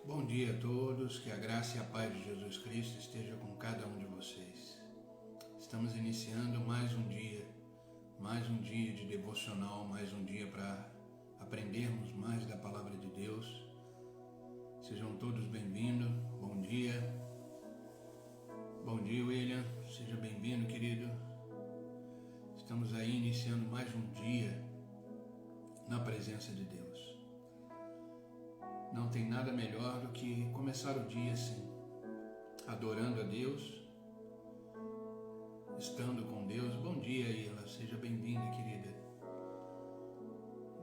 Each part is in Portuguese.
Bom dia a todos, que a graça e a paz de Jesus Cristo esteja com cada um de vocês. Estamos iniciando mais um dia de devocional, mais um dia para aprendermos mais da Palavra de Deus. Sejam todos bem-vindos, bom dia. Bom dia, William, seja bem-vindo, querido. Estamos aí iniciando mais um dia na presença de Deus. Não tem nada melhor do que começar o dia assim, adorando a Deus, estando com Deus. Bom dia, Ila, seja bem-vinda, querida.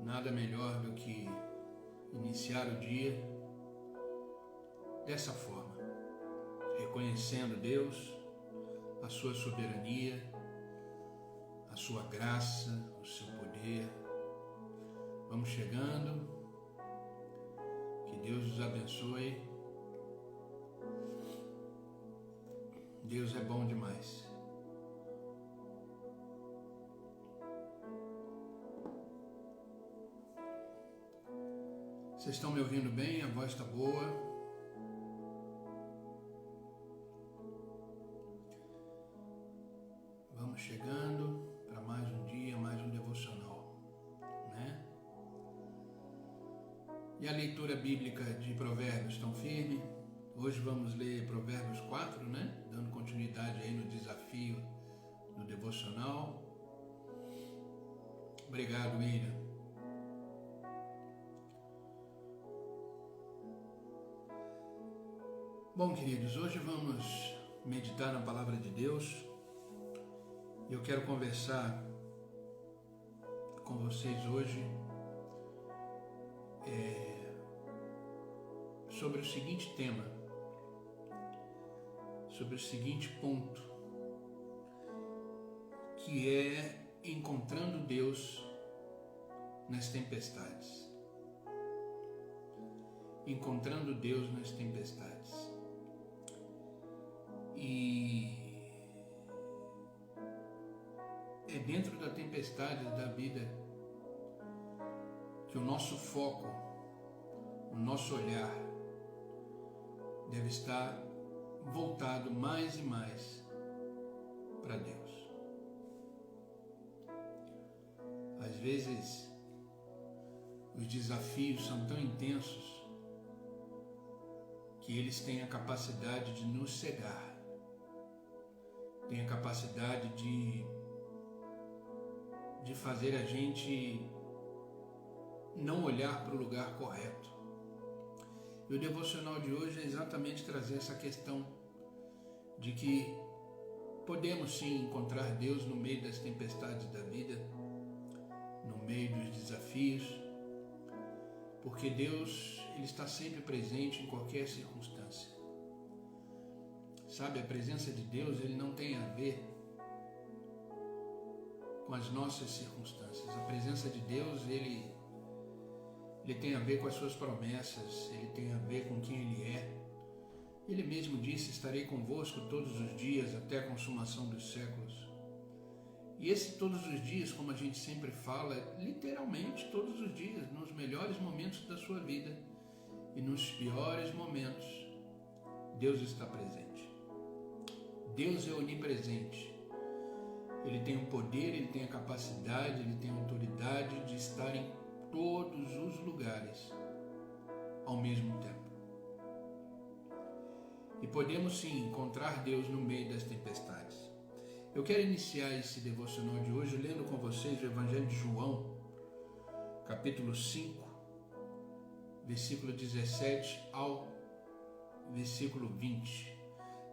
Nada melhor do que iniciar o dia dessa forma, reconhecendo Deus, a sua soberania, a sua graça, o seu poder. Vamos chegando. Que Deus os abençoe. Deus é bom demais. Vocês estão me ouvindo bem? A voz está boa? Vamos chegando para mais um dia, mais um devocional, né? E a leitura bíblica de Provérbios estão firme. Hoje vamos ler Provérbios 4, né? Dando continuidade aí no desafio do devocional. Obrigado, William. Bom, queridos, hoje vamos meditar na Palavra de Deus. Eu quero conversar com vocês hoje sobre o seguinte tema, sobre o seguinte ponto, que é encontrando Deus nas tempestades. Encontrando Deus nas tempestades. E é dentro da tempestade da vida que o nosso foco, o nosso olhar deve estar voltado mais e mais para Deus. Às vezes, os desafios são tão intensos que eles têm a capacidade de nos cegar, têm a capacidade de fazer a gente não olhar para o lugar correto. E o devocional de hoje é exatamente trazer essa questão de que podemos sim encontrar Deus no meio das tempestades da vida, no meio dos desafios, porque Deus, Ele está sempre presente em qualquer circunstância. Sabe, a presença de Deus, Ele não tem a ver com as nossas circunstâncias. A presença de Deus, Ele tem a ver com as suas promessas, Ele tem a ver com quem Ele é. Ele mesmo disse: estarei convosco todos os dias até a consumação dos séculos. E esse todos os dias, como a gente sempre fala, literalmente todos os dias, nos melhores momentos da sua vida e nos piores momentos, Deus está presente. Deus é onipresente. Ele tem o poder, Ele tem a capacidade, Ele tem a autoridade de estar em todos os lugares ao mesmo tempo. E podemos sim encontrar Deus no meio das tempestades. Eu quero iniciar esse devocional de hoje lendo com vocês o Evangelho de João, capítulo 5, versículo 17 ao versículo 20.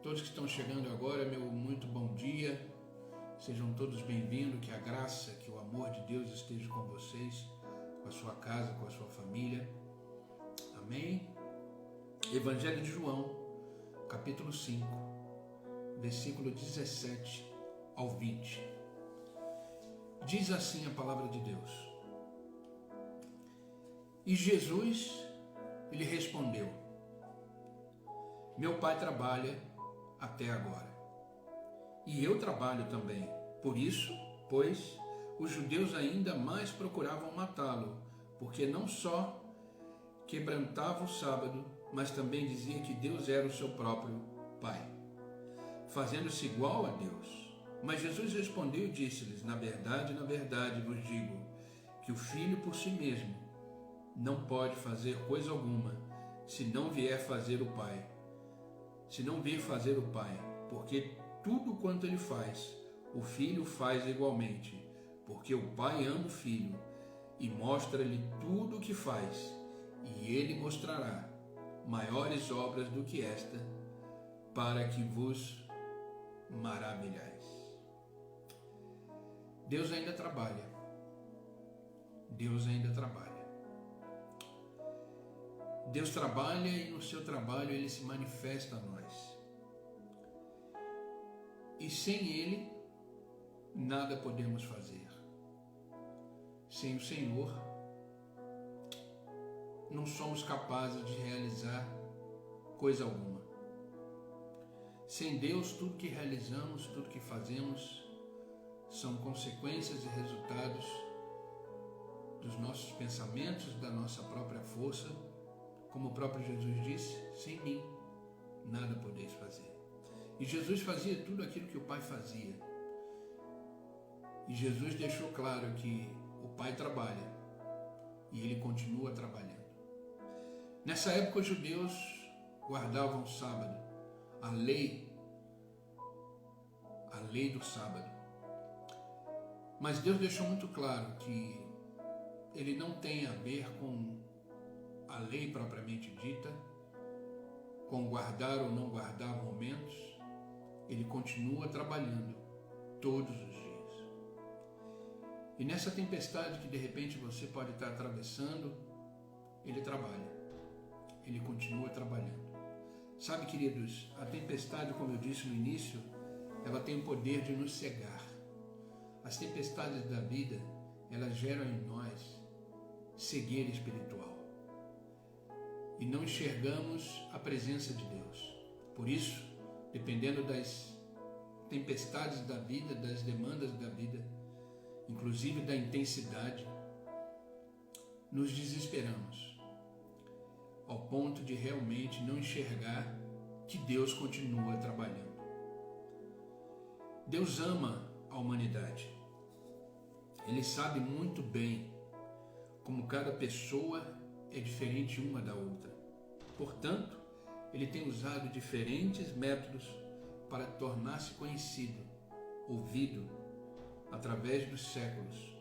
Todos que estão chegando agora, meu muito bom dia. Sejam todos bem-vindos, que a graça, que o amor de Deus esteja com vocês, com a sua casa, com a sua família. Amém? Evangelho de João, capítulo 5, versículo 17 ao 20. Diz assim a palavra de Deus. E Jesus, ele respondeu: meu Pai trabalha até agora, e eu trabalho também. Por isso, pois, os judeus ainda mais procuravam matá-lo, porque não só quebrantava o sábado, mas também dizia que Deus era o seu próprio Pai, fazendo-se igual a Deus. Mas Jesus respondeu e disse-lhes: na verdade vos digo, que o Filho por si mesmo não pode fazer coisa alguma, se não vier fazer o Pai. Se não vir fazer o Pai, porque tudo quanto ele faz, o Filho faz igualmente, porque o Pai ama o Filho e mostra-lhe tudo o que faz, e ele mostrará maiores obras do que esta, para que vos maravilhais. Deus ainda trabalha. Deus ainda trabalha. Deus trabalha e no seu trabalho ele se manifesta a nós. E sem ele, nada podemos fazer. Sem o Senhor, não somos capazes de realizar coisa alguma. Sem Deus, tudo que realizamos, tudo que fazemos, são consequências e resultados dos nossos pensamentos, da nossa própria força. Como o próprio Jesus disse, sem mim nada podeis fazer. E Jesus fazia tudo aquilo que o Pai fazia. E Jesus deixou claro que o Pai trabalha e ele continua trabalhando. Nessa época os judeus guardavam o sábado, a lei do sábado. Mas Deus deixou muito claro que ele não tem a ver com a lei propriamente dita, com guardar ou não guardar momentos. Ele continua trabalhando todos os dias. E nessa tempestade que de repente você pode estar atravessando, ele trabalha. Ele continua trabalhando. Sabe, queridos, a tempestade, como eu disse no início, ela tem o poder de nos cegar. As tempestades da vida, elas geram em nós cegueira espiritual. E não enxergamos a presença de Deus. Por isso, dependendo das tempestades da vida, das demandas da vida, inclusive da intensidade, nos desesperamos, ao ponto de realmente não enxergar que Deus continua trabalhando. Deus ama a humanidade. Ele sabe muito bem como cada pessoa é diferente uma da outra. Portanto, ele tem usado diferentes métodos para tornar-se conhecido, ouvido, através dos séculos,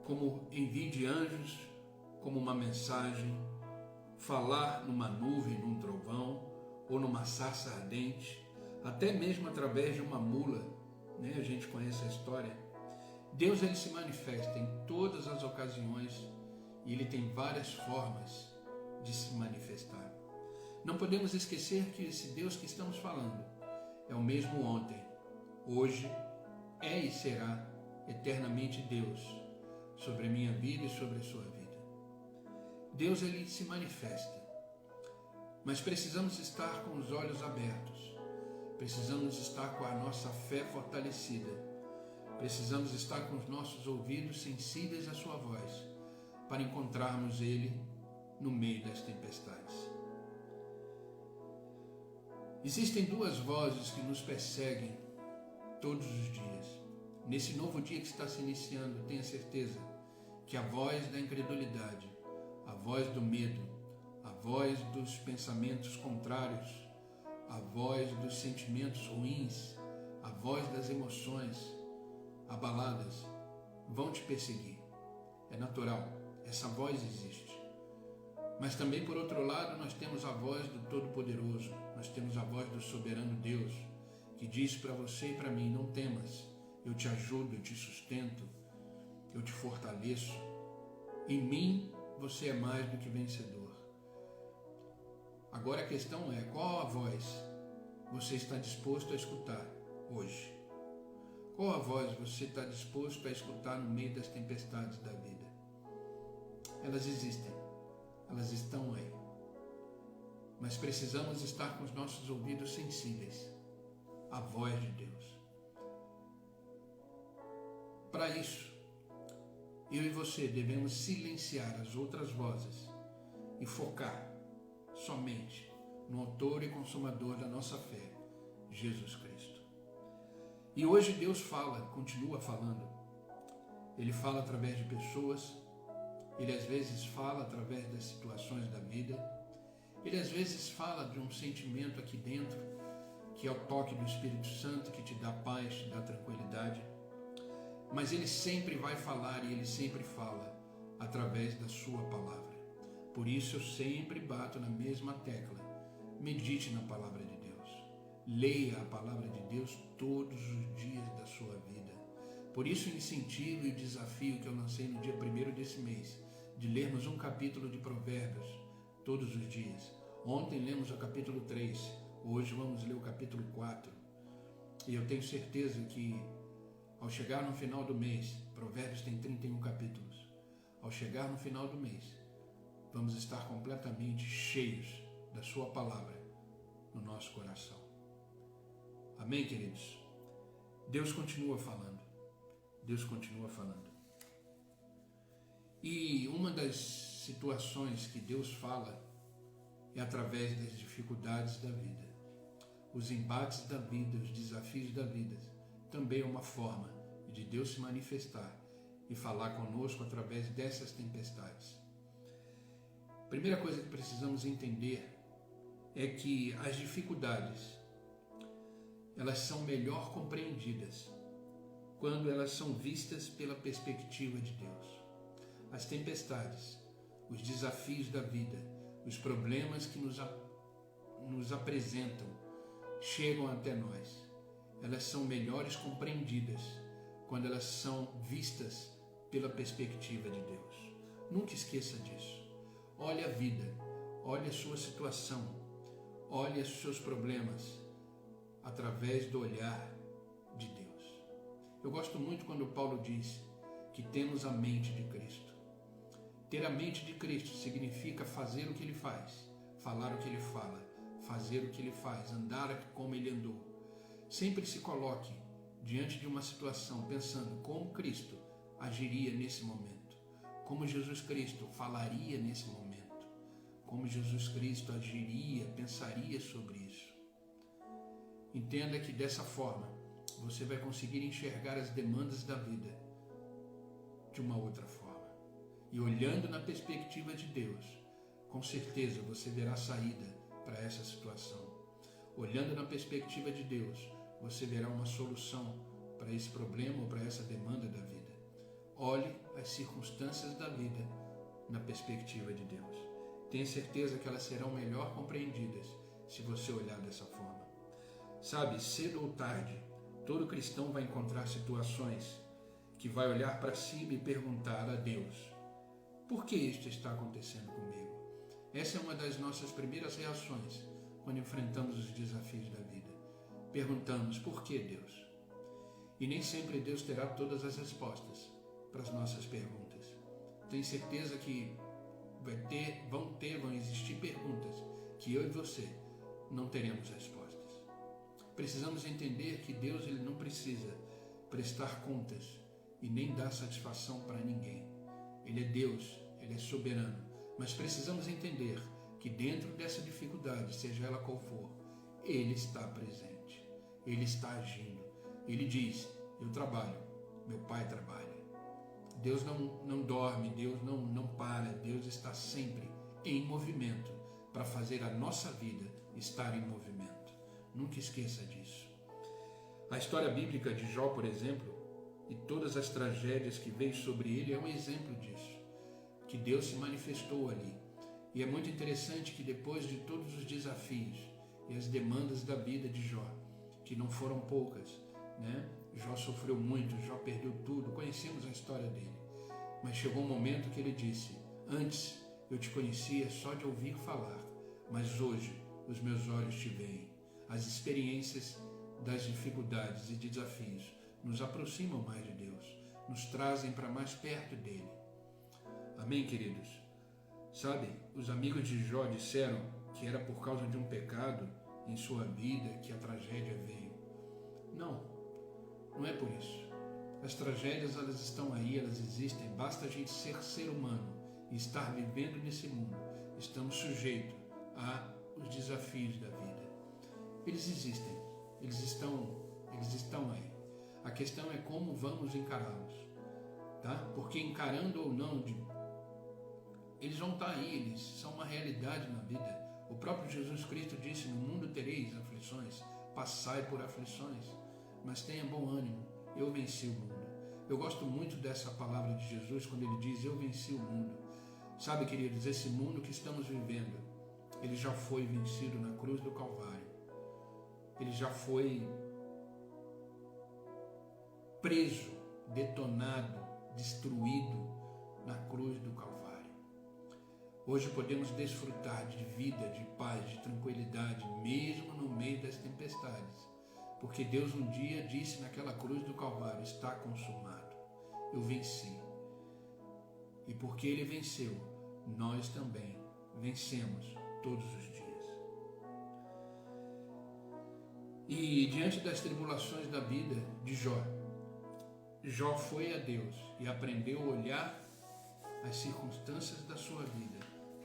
como envio de anjos, como uma mensagem, falar numa nuvem, num trovão, ou numa sarça ardente, até mesmo através de uma mula, né? A gente conhece a história. Deus, ele se manifesta em todas as ocasiões e ele tem várias formas de se manifestar. Não podemos esquecer que esse Deus que estamos falando é o mesmo ontem, hoje, é e será eternamente Deus sobre a minha vida e sobre a sua vida. Deus, ele se manifesta, mas precisamos estar com os olhos abertos, precisamos estar com a nossa fé fortalecida, precisamos estar com os nossos ouvidos sensíveis à sua voz, para encontrarmos ele no meio das tempestades. Existem duas vozes que nos perseguem todos os dias. Nesse novo dia que está se iniciando, tenha certeza que a voz da incredulidade, a voz do medo, a voz dos pensamentos contrários, a voz dos sentimentos ruins, a voz das emoções abaladas vão te perseguir. É natural, essa voz existe. Mas também, por outro lado, nós temos a voz do Todo-Poderoso, nós temos a voz do Soberano Deus, que diz para você e para mim: não temas, eu te ajudo, eu te sustento, eu te fortaleço. Em mim você é mais do que vencedor. Agora a questão é: qual a voz você está disposto a escutar hoje? Qual a voz você está disposto a escutar no meio das tempestades da vida? Elas existem, elas estão aí. Mas precisamos estar com os nossos ouvidos sensíveis à voz de Deus. Para isso, eu e você devemos silenciar as outras vozes e focar somente no autor e consumador da nossa fé, Jesus Cristo. E hoje Deus fala, continua falando. Ele fala através de pessoas, Ele às vezes fala através das situações da vida, Ele às vezes fala de um sentimento aqui dentro, que é o toque do Espírito Santo, que te dá paz, te dá tranquilidade. Mas Ele sempre vai falar e Ele sempre fala através da sua palavra. Por isso eu sempre bato na mesma tecla. Medite na palavra de Deus. Leia a palavra de Deus todos os dias da sua vida. Por isso o incentivo e o desafio que eu lancei no dia 1º desse mês, de lermos um capítulo de Provérbios todos os dias. Ontem lemos o capítulo 3, hoje vamos ler o capítulo 4. E eu tenho certeza que ao chegar no final do mês, Provérbios tem 31 capítulos, ao chegar no final do mês, vamos estar completamente cheios da sua palavra no nosso coração. Amém, queridos? Deus continua falando. Deus continua falando. E uma das situações que Deus fala é através das dificuldades da vida. Os embates da vida, os desafios da vida, também é uma forma de Deus se manifestar e falar conosco através dessas tempestades. A primeira coisa que precisamos entender é que as dificuldades, elas são melhor compreendidas quando elas são vistas pela perspectiva de Deus. As tempestades, os desafios da vida, os problemas que nos apresentam, chegam até nós. Elas são melhores compreendidas quando elas são vistas pela perspectiva de Deus. Nunca esqueça disso. Olhe a vida, olhe a sua situação, olhe os seus problemas através do olhar de Deus. Eu gosto muito quando Paulo diz que temos a mente de Cristo. Ter a mente de Cristo significa fazer o que Ele faz, falar o que Ele fala, fazer o que Ele faz, andar como Ele andou. Sempre se coloque diante de uma situação pensando como Cristo agiria nesse momento, como Jesus Cristo falaria nesse momento, como Jesus Cristo agiria, pensaria sobre isso. Entenda que dessa forma você vai conseguir enxergar as demandas da vida de uma outra forma. E olhando na perspectiva de Deus, com certeza você verá saída para essa situação. Olhando na perspectiva de Deus, você verá uma solução para esse problema ou para essa demanda da vida. Olhe as circunstâncias da vida na perspectiva de Deus. Tenha certeza que elas serão melhor compreendidas se você olhar dessa forma. Sabe, cedo ou tarde, todo cristão vai encontrar situações que vai olhar para cima e perguntar a Deus: por que isto está acontecendo comigo? Essa é uma das nossas primeiras reações quando enfrentamos os desafios da vida. Perguntamos: por que, Deus? E nem sempre Deus terá todas as respostas para as nossas perguntas. Tenho certeza que vão existir perguntas que eu e você não teremos respostas. Precisamos entender que Deus ele não precisa prestar contas e nem dar satisfação para ninguém. Ele é Deus, Ele é soberano, mas precisamos entender que dentro dessa dificuldade, seja ela qual for, Ele está presente, Ele está agindo. Ele diz: eu trabalho, meu Pai trabalha. Deus não dorme, Deus não para, Deus está sempre em movimento para fazer a nossa vida estar em movimento. Nunca esqueça disso. A história bíblica de Jó, por exemplo, e todas as tragédias que veio sobre ele é um exemplo disso, que Deus se manifestou ali. E é muito interessante que depois de todos os desafios e as demandas da vida de Jó, que não foram poucas, né? Jó sofreu muito, Jó perdeu tudo, conhecemos a história dele. Mas chegou um momento que ele disse: antes eu te conhecia só de ouvir falar, mas hoje os meus olhos te veem. As experiências das dificuldades e desafios nos aproximam mais de Deus, nos trazem para mais perto dele. Amém, queridos? Sabe, os amigos de Jó disseram que era por causa de um pecado em sua vida que a tragédia veio. Não é por isso. As tragédias, elas estão aí, elas existem, basta a gente ser humano e estar vivendo nesse mundo. estamos sujeitos aos desafios da vida. Eles existem, eles estão aí. A questão é como vamos encará-los, tá? Porque encarando ou não, eles vão estar aí, eles são uma realidade na vida. O próprio Jesus Cristo disse: no mundo tereis aflições, passai por aflições, mas tenha bom ânimo, eu venci o mundo. Eu gosto muito dessa palavra de Jesus quando ele diz: eu venci o mundo. Sabe, queridos, esse mundo que estamos vivendo, ele já foi vencido na cruz do Calvário. Ele já foi preso, detonado, destruído na cruz do Calvário. Hoje podemos desfrutar de vida, de paz, de tranquilidade, mesmo no meio das tempestades, porque Deus um dia disse naquela cruz do Calvário: está consumado, eu venci. E porque Ele venceu, nós também vencemos todos os dias. E diante das tribulações da vida de Jó foi a Deus e aprendeu a olhar as circunstâncias da sua vida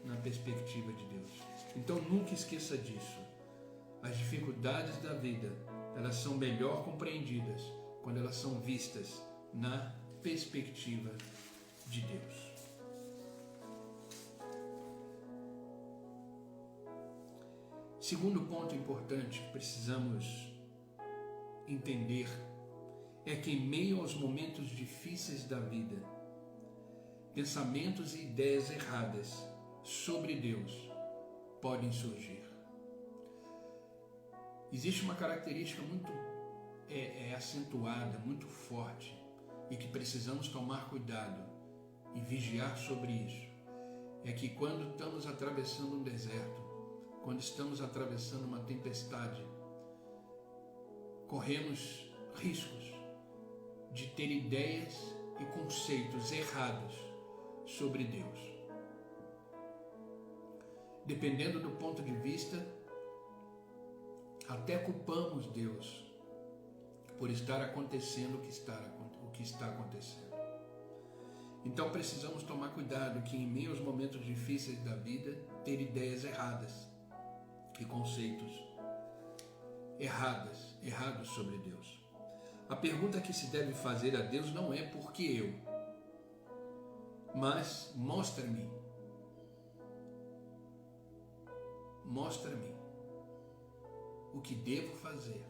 na perspectiva de Deus. Então nunca esqueça disso. As dificuldades da vida, elas são melhor compreendidas quando elas são vistas na perspectiva de Deus. Segundo ponto importante que precisamos entender é que em meio aos momentos difíceis da vida, pensamentos e ideias erradas sobre Deus podem surgir. Existe uma característica muito acentuada, muito forte, e que precisamos tomar cuidado e vigiar sobre isso. É que quando estamos atravessando um deserto, quando estamos atravessando uma tempestade, corremos riscos de ter ideias e conceitos errados sobre Deus. Dependendo do ponto de vista, até culpamos Deus por estar acontecendo o que está acontecendo. Então precisamos tomar cuidado que em meio aos momentos difíceis da vida, ter ideias erradas e conceitos errados sobre Deus. A pergunta que se deve fazer a Deus não é por que eu, mas mostra-me o que devo fazer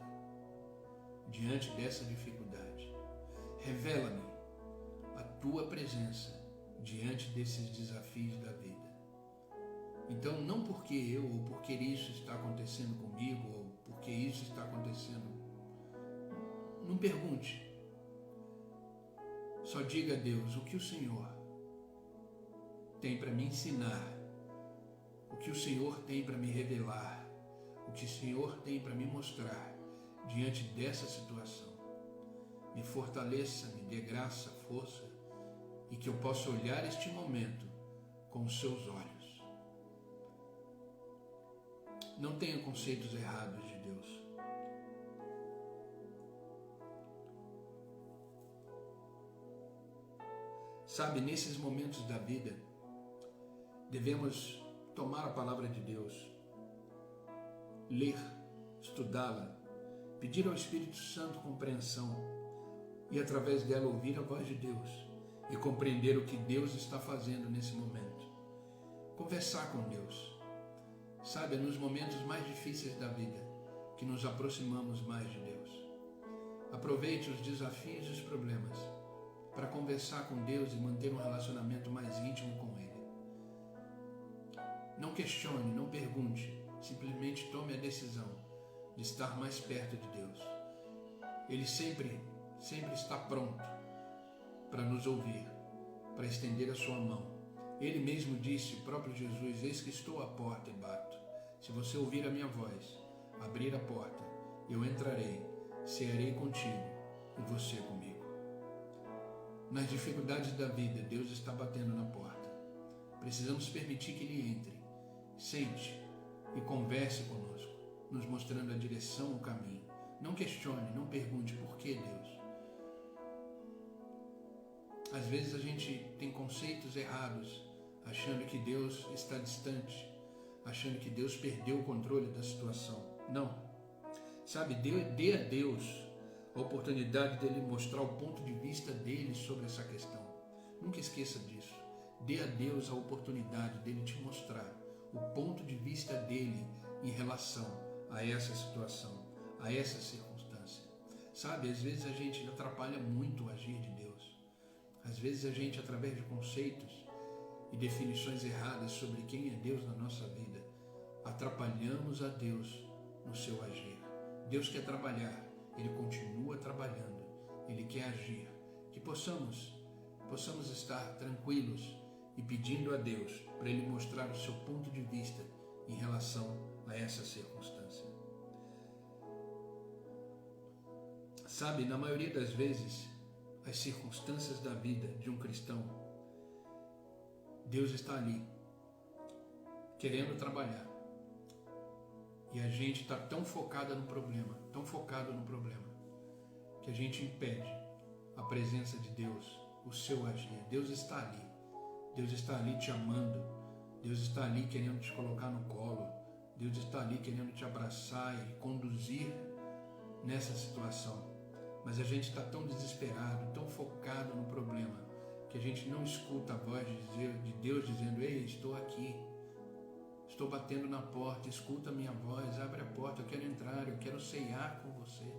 diante dessa dificuldade. Revela-me a tua presença diante desses desafios da vida. Então, não porque eu, ou porque isso está acontecendo comigo, ou porque isso está acontecendo, não pergunte. Só diga a Deus o que o Senhor tem para me ensinar, o que o Senhor tem para me revelar, o que o Senhor tem para me mostrar diante dessa situação. Me fortaleça, me dê graça, força, e que eu possa olhar este momento com os seus olhos. Não tenha conceitos errados de Deus. Sabe, nesses momentos da vida, devemos tomar a palavra de Deus, ler, estudá-la, pedir ao Espírito Santo compreensão e através dela ouvir a voz de Deus e compreender o que Deus está fazendo nesse momento. Conversar com Deus. Sabe, é nos momentos mais difíceis da vida que nos aproximamos mais de Deus. Aproveite os desafios e os problemas para conversar com Deus e manter um relacionamento mais íntimo com Ele. Não questione, não pergunte, simplesmente tome a decisão de estar mais perto de Deus. Ele sempre está pronto para nos ouvir, para estender a sua mão. Ele mesmo disse, o próprio Jesus: eis que estou à porta e bato. Se você ouvir a minha voz, abrir a porta, eu entrarei, cearei contigo e você comigo. Nas dificuldades da vida, Deus está batendo na porta. Precisamos permitir que Ele entre, sente e converse conosco, nos mostrando a direção, o caminho. Não questione, não pergunte por que Deus. Às vezes a gente tem conceitos errados achando que Deus está distante, achando que Deus perdeu o controle da situação. Não. Sabe, dê a Deus a oportunidade dele mostrar o ponto de vista dele sobre essa questão. Nunca esqueça disso. Dê a Deus a oportunidade dele te mostrar o ponto de vista dele em relação a essa situação, a essa circunstância. Sabe, às vezes a gente atrapalha muito o agir de Deus. Às vezes a gente, através de conceitos e definições erradas sobre quem é Deus na nossa vida, atrapalhamos a Deus no seu agir. Deus quer trabalhar, Ele continua trabalhando, Ele quer agir. Que possamos estar tranquilos e pedindo a Deus para Ele mostrar o seu ponto de vista em relação a essa circunstância. Sabe, na maioria das vezes, as circunstâncias da vida de um cristão, Deus está ali, querendo trabalhar. E a gente está tão focado no problema, que a gente impede a presença de Deus, o seu agir. Deus está ali te amando, Deus está ali querendo te colocar no colo, Deus está ali querendo te abraçar e conduzir nessa situação. Mas a gente está tão desesperado, tão focado no problema, que a gente não escuta a voz de Deus dizendo: ei, estou aqui, estou batendo na porta, escuta a minha voz, abre a porta, eu quero entrar, eu quero ceiar com você.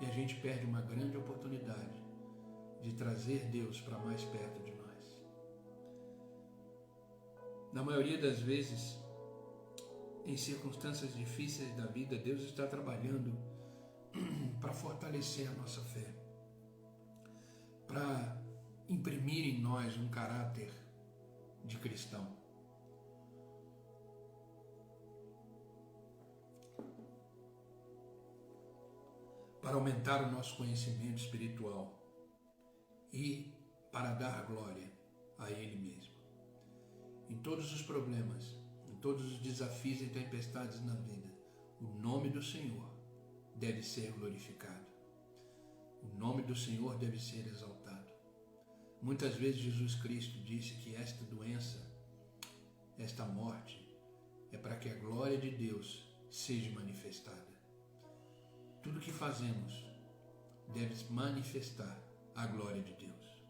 E a gente perde uma grande oportunidade de trazer Deus para mais perto de nós. Na maioria das vezes, em circunstâncias difíceis da vida, Deus está trabalhando para fortalecer a nossa fé, para imprimir em nós um caráter de cristão. Para aumentar o nosso conhecimento espiritual e para dar glória a Ele mesmo. Em todos os problemas, em todos os desafios e tempestades na vida, o nome do Senhor deve ser glorificado. O nome do Senhor deve ser exaltado. Muitas vezes Jesus Cristo disse que esta doença, esta morte, é para que a glória de Deus seja manifestada. Tudo que fazemos deve manifestar a glória de Deus.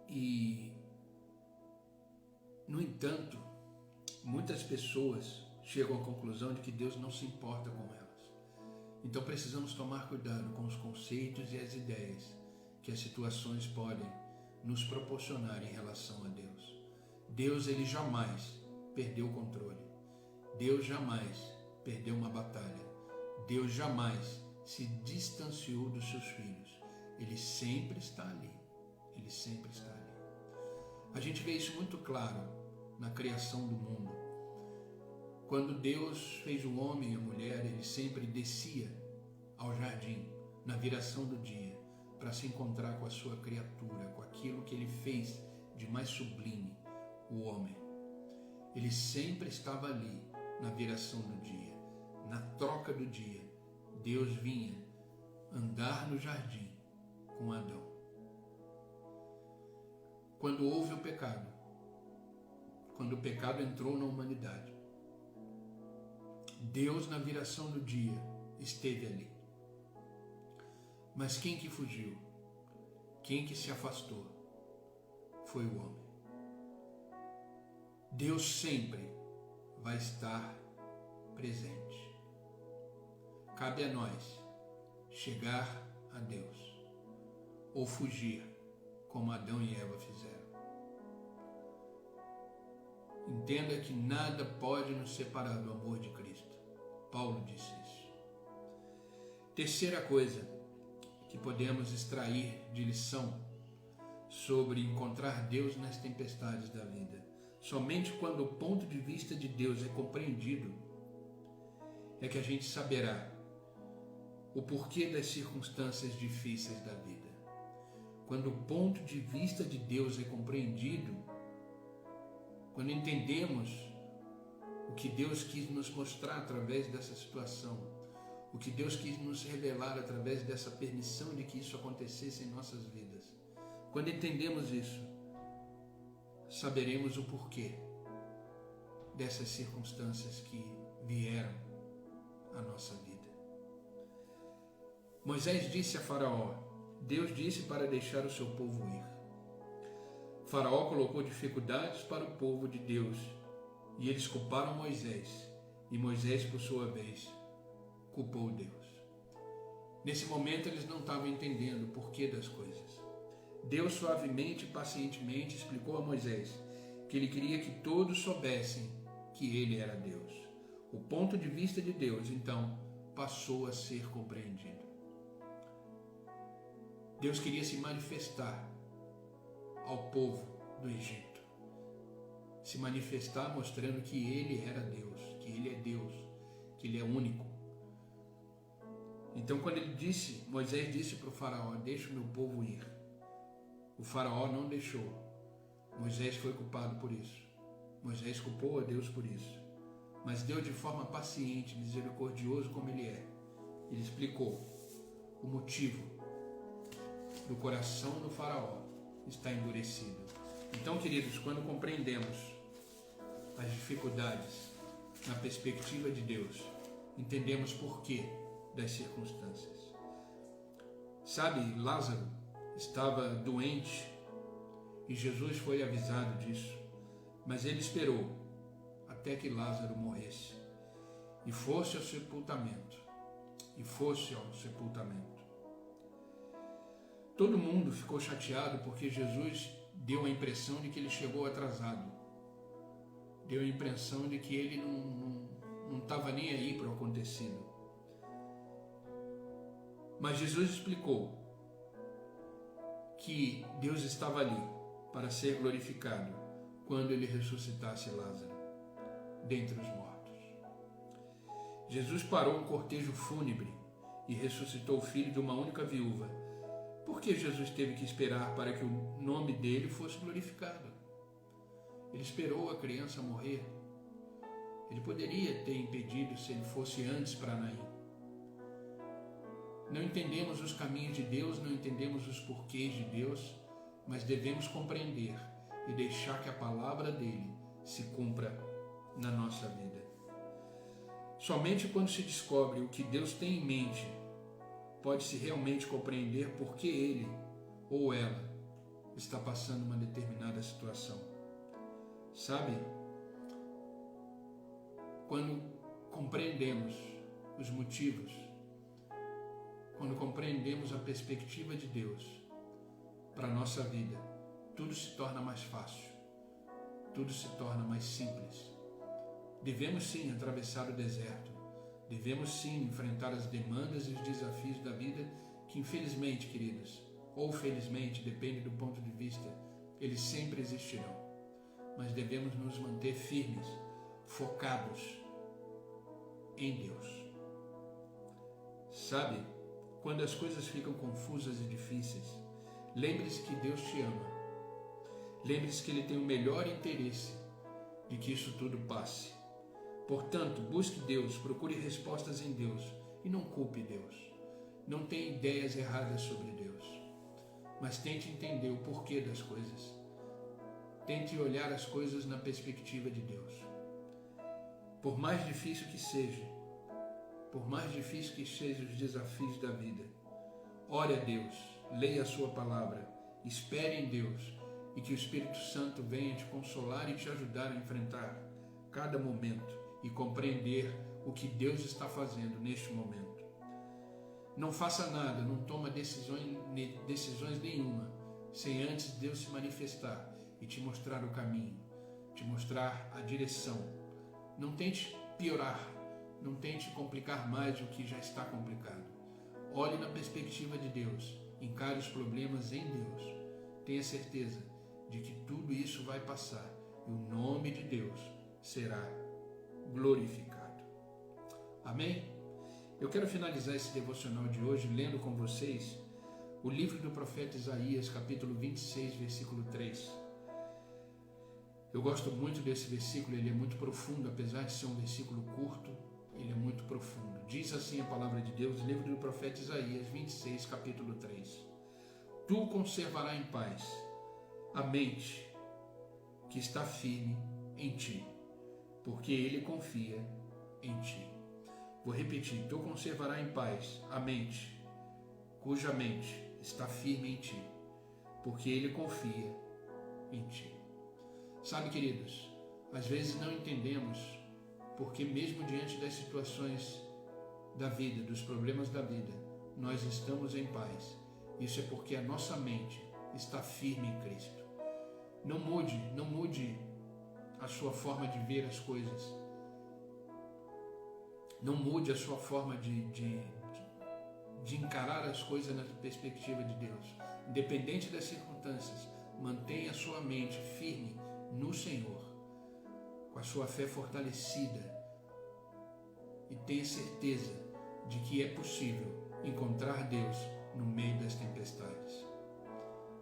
E, no entanto, muitas pessoas chegam à conclusão de que Deus não se importa com elas. Então precisamos tomar cuidado com os conceitos e as ideias que as situações podem nos proporcionar em relação a Deus. Deus, Ele jamais perdeu o controle. Deus jamais perdeu uma batalha. Deus jamais se distanciou dos seus filhos. Ele sempre está ali. Ele sempre está ali. A gente vê isso muito claro na criação do mundo. Quando Deus fez o homem e a mulher, Ele sempre descia ao jardim na viração do dia para se encontrar com a sua criatura, com aquilo que Ele fez de mais sublime, o homem. Ele sempre estava ali na viração do dia, na troca do dia. Deus vinha andar no jardim com Adão. Quando houve o pecado, quando o pecado entrou na humanidade, Deus, na viração do dia, esteve ali. Mas quem que fugiu? Quem que se afastou? Foi o homem. Deus sempre vai estar presente. Cabe a nós chegar a Deus ou fugir, como Adão e Eva fizeram. Entenda que nada pode nos separar do amor de Cristo. Paulo disse isso. Terceira coisa que podemos extrair de lição sobre encontrar Deus nas tempestades da vida. Somente quando o ponto de vista de Deus é compreendido, é que a gente saberá o porquê das circunstâncias difíceis da vida. Quando o ponto de vista de Deus é compreendido, quando entendemos o que Deus quis nos mostrar através dessa situação, o que Deus quis nos revelar através dessa permissão de que isso acontecesse em nossas vidas, Quando entendemos isso, saberemos o porquê dessas circunstâncias que vieram à nossa vida. Moisés disse a Faraó, Deus disse para deixar o seu povo ir. Faraó colocou dificuldades para o povo de Deus e eles culparam Moisés, e Moisés, por sua vez, culpou Deus. Nesse momento eles não estavam entendendo o porquê das coisas. Deus suavemente e pacientemente explicou a Moisés que ele queria que todos soubessem que ele era Deus. O ponto de vista de Deus, então, passou a ser compreendido. Deus queria se manifestar ao povo do Egito. Se manifestar mostrando que ele era Deus, que ele é Deus, que ele é único. Então quando Moisés disse para o faraó, deixa o meu povo ir. O faraó não deixou. Moisés foi culpado por isso. Moisés culpou a Deus por isso. Mas Deus, de forma paciente, misericordioso como ele é, ele explicou o motivo do coração do faraó está endurecido. Então, queridos, quando compreendemos as dificuldades na perspectiva de Deus, entendemos porquê das circunstâncias. Sabe, Lázaro estava doente e Jesus foi avisado disso, mas ele esperou até que Lázaro morresse e fosse ao sepultamento. Todo mundo ficou chateado porque Jesus deu a impressão de que ele chegou atrasado. Deu a impressão de que ele não estava nem aí para o acontecido. Mas Jesus explicou que Deus estava ali para ser glorificado quando ele ressuscitasse Lázaro dentre os mortos. Jesus parou um cortejo fúnebre e ressuscitou o filho de uma única viúva. Por que Jesus teve que esperar para que o nome dele fosse glorificado? Ele esperou a criança morrer. Ele poderia ter impedido se ele fosse antes para Naim. Não entendemos os caminhos de Deus, não entendemos os porquês de Deus, mas devemos compreender e deixar que a palavra dele se cumpra na nossa vida. Somente quando se descobre o que Deus tem em mente, pode-se realmente compreender por que ele ou ela está passando uma determinada situação. Sabe? Quando compreendemos os motivos, quando compreendemos a perspectiva de Deus para a nossa vida, tudo se torna mais fácil, tudo se torna mais simples. Devemos sim atravessar o deserto, devemos sim enfrentar as demandas e os desafios da vida que infelizmente, queridos, ou felizmente, depende do ponto de vista, eles sempre existirão. Mas devemos nos manter firmes, focados em Deus. Sabe, quando as coisas ficam confusas e difíceis, lembre-se que Deus te ama. Lembre-se que Ele tem o melhor interesse de que isso tudo passe. Portanto, busque Deus, procure respostas em Deus e não culpe Deus. Não tenha ideias erradas sobre Deus, mas tente entender o porquê das coisas. Tente olhar as coisas na perspectiva de Deus. Por mais difícil que seja, por mais difícil que sejam os desafios da vida, ore a Deus, leia a sua palavra, espere em Deus e que o Espírito Santo venha te consolar e te ajudar a enfrentar cada momento e compreender o que Deus está fazendo neste momento. Não faça nada, não toma decisões nenhuma, sem antes Deus se manifestar e te mostrar o caminho, te mostrar a direção. Não tente piorar, não tente complicar mais o que já está complicado. Olhe na perspectiva de Deus, encare os problemas em Deus. Tenha certeza de que tudo isso vai passar e o nome de Deus será glorificado. Amém? Eu quero finalizar esse devocional de hoje lendo com vocês o livro do profeta Isaías, capítulo 26, versículo 3. Eu gosto muito desse versículo, ele é muito profundo, apesar de ser um versículo curto, ele é muito profundo. Diz assim a palavra de Deus, livro do profeta Isaías, 26, capítulo 3. tu conservarás em paz a mente que está firme em ti, porque ele confia em ti. Vou repetir, tu conservarás em paz a mente, cuja mente está firme em ti, porque ele confia em ti. Sabe, queridos, às vezes não entendemos porque mesmo diante das situações da vida, dos problemas da vida, nós estamos em paz. Isso é porque a nossa mente está firme em Cristo. Não mude a sua forma de ver as coisas. Não mude a sua forma de encarar as coisas na perspectiva de Deus. Independente das circunstâncias, mantenha a sua mente firme no Senhor, com a sua fé fortalecida, e tenha certeza de que é possível encontrar Deus no meio das tempestades.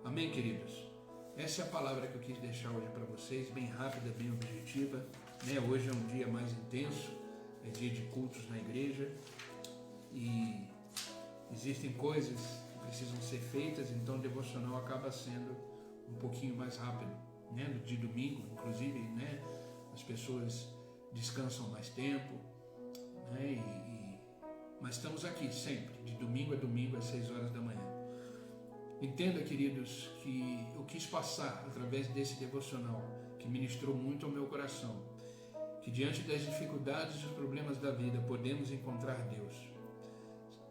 Amém, queridos? Essa é a palavra que eu quis deixar hoje para vocês, bem rápida, bem objetiva. Hoje é um dia mais intenso, é dia de cultos na igreja e existem coisas que precisam ser feitas, então o devocional acaba sendo um pouquinho mais rápido, de domingo, inclusive, as pessoas descansam mais tempo, mas estamos aqui sempre, de domingo a domingo, às 6 horas da manhã. Entenda, queridos, que eu quis passar através desse devocional, que ministrou muito ao meu coração, que diante das dificuldades e dos problemas da vida, podemos encontrar Deus.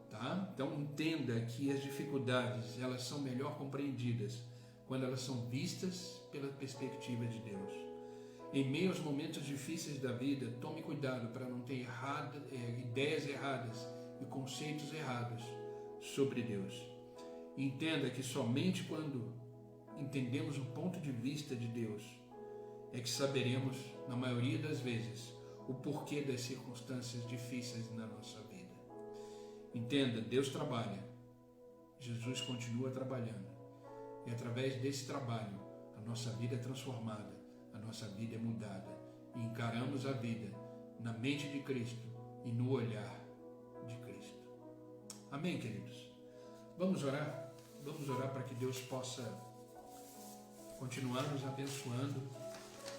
Tá? Então entenda que as dificuldades, elas são melhor compreendidas quando elas são vistas pela perspectiva de Deus. Em meio aos momentos difíceis da vida, tome cuidado para não ter ideias erradas e conceitos errados sobre Deus. Entenda que somente quando entendemos o ponto de vista de Deus é que saberemos, na maioria das vezes, o porquê das circunstâncias difíceis na nossa vida. Entenda, Deus trabalha, Jesus continua trabalhando, e através desse trabalho a nossa vida é transformada, a nossa vida é mudada, e encaramos a vida na mente de Cristo e no olhar de Cristo. Amém, queridos? Vamos orar para que Deus possa continuar nos abençoando,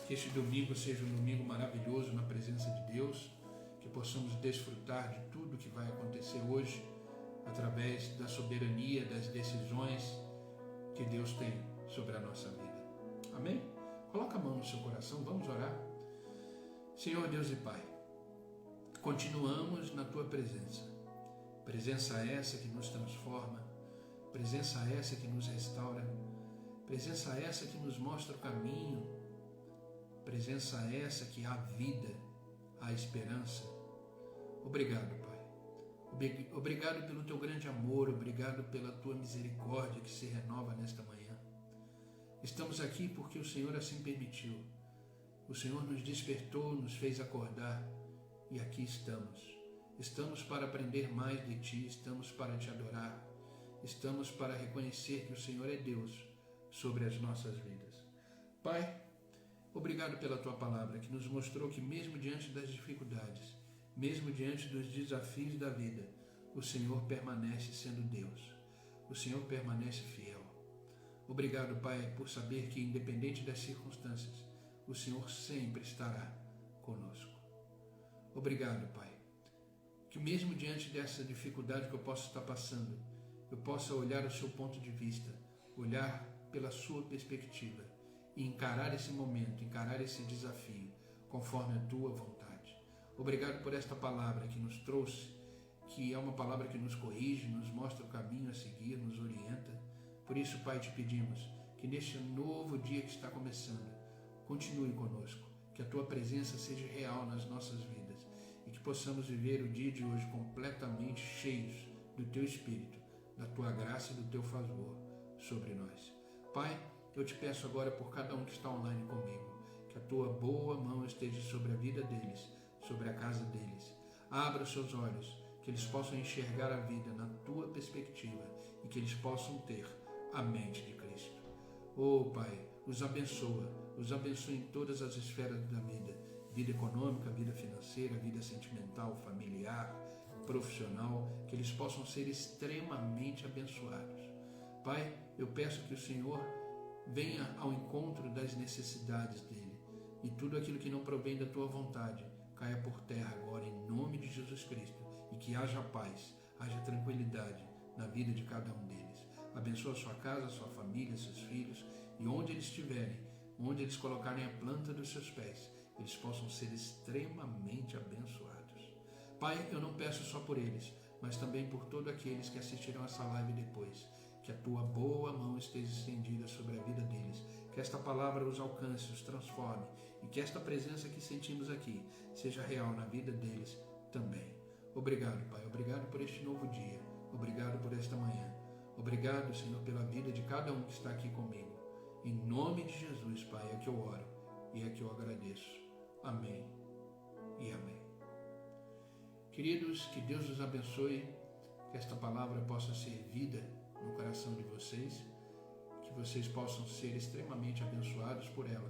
que este domingo seja um domingo maravilhoso na presença de Deus, que possamos desfrutar de tudo que vai acontecer hoje, através da soberania, das decisões que Deus tem sobre a nossa vida. Amém? Coloca a mão no seu coração, vamos orar. Senhor Deus e Pai, continuamos na Tua presença. Presença essa que nos transforma, presença essa que nos restaura, presença essa que nos mostra o caminho, presença essa que há vida, há esperança. Obrigado, Pai. Obrigado pelo Teu grande amor, obrigado pela Tua misericórdia que se renova nesta manhã. Estamos aqui porque o Senhor assim permitiu. O Senhor nos despertou, nos fez acordar e aqui estamos. Estamos para aprender mais de Ti, estamos para Te adorar, estamos para reconhecer que o Senhor é Deus sobre as nossas vidas. Pai, obrigado pela Tua palavra que nos mostrou que mesmo diante das dificuldades, mesmo diante dos desafios da vida, o Senhor permanece sendo Deus. O Senhor permanece fiel. Obrigado, Pai, por saber que independente das circunstâncias, o Senhor sempre estará conosco. Obrigado, Pai, que mesmo diante dessa dificuldade que eu posso estar passando, eu possa olhar o seu ponto de vista, olhar pela sua perspectiva e encarar esse momento, encarar esse desafio conforme a Tua vontade. Obrigado por esta palavra que nos trouxe, que é uma palavra que nos corrige, nos mostra o caminho a seguir, nos orienta. Por isso, Pai, te pedimos que neste novo dia que está começando, continue conosco, que a Tua presença seja real nas nossas vidas e que possamos viver o dia de hoje completamente cheios do Teu Espírito, da Tua graça e do Teu favor sobre nós. Pai, eu te peço agora por cada um que está online comigo, que a Tua boa mão esteja sobre a vida deles, sobre a casa deles. Abra os seus olhos, que eles possam enxergar a vida na Tua perspectiva e que eles possam ter a mente de Cristo. Oh, Pai, os abençoa em todas as esferas da vida, vida econômica, vida financeira, vida sentimental, familiar, profissional, que eles possam ser extremamente abençoados. Pai, eu peço que o Senhor venha ao encontro das necessidades dele e tudo aquilo que não provém da tua vontade caia por terra agora em nome de Jesus Cristo e que haja paz, haja tranquilidade na vida de cada um deles. Abençoa a sua casa, a sua família, seus filhos e onde eles estiverem, onde eles colocarem a planta dos seus pés, eles possam ser extremamente abençoados. Pai, eu não peço só por eles, mas também por todos aqueles que assistirão essa live depois. Que a tua boa mão esteja estendida sobre a vida deles, que esta palavra os alcance, os transforme e que esta presença que sentimos aqui seja real na vida deles também. Obrigado, Pai, obrigado por este novo dia, obrigado por esta manhã, obrigado, Senhor, pela vida de cada um que está aqui comigo. Em nome de Jesus, Pai, é que eu oro e é que eu agradeço. Amém e amém. Queridos, que Deus os abençoe, que esta palavra possa ser vida no coração de vocês, que vocês possam ser extremamente abençoados por ela.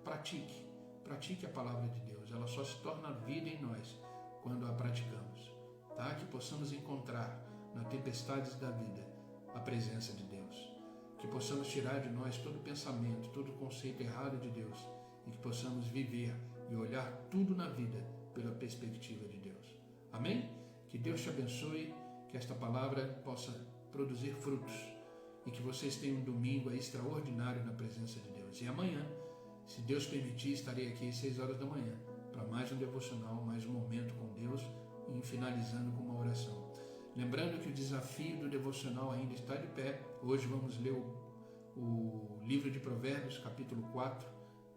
Pratique a palavra de Deus, ela só se torna vida em nós quando a praticamos, tá? Que possamos encontrar nas tempestades da vida a presença de Deus, que possamos tirar de nós todo pensamento, todo conceito errado de Deus e que possamos viver e olhar tudo na vida pela perspectiva de Deus. Amém? Que Deus te abençoe, que esta palavra possa produzir frutos e que vocês tenham um domingo extraordinário na presença de Deus. E amanhã, se Deus permitir, estarei aqui às 6 horas da manhã para mais um devocional, mais um momento com Deus e finalizando com uma oração. Lembrando que o desafio do devocional ainda está de pé. Hoje vamos ler o livro de Provérbios, capítulo 4,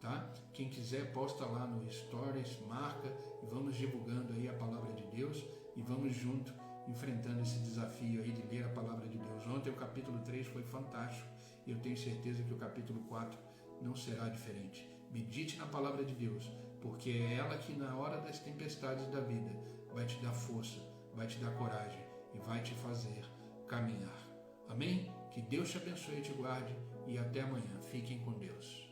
tá? Quem quiser posta lá no Stories, marca e vamos divulgando aí a palavra de Deus e vamos junto enfrentando esse desafio aí de ler a palavra de Deus. Ontem o capítulo 3 foi fantástico e eu tenho certeza que o capítulo 4 não será diferente. Medite na palavra de Deus, porque é ela que na hora das tempestades da vida vai te dar força, vai te dar coragem e vai te fazer caminhar. Amém? Que Deus te abençoe e te guarde e até amanhã. Fiquem com Deus.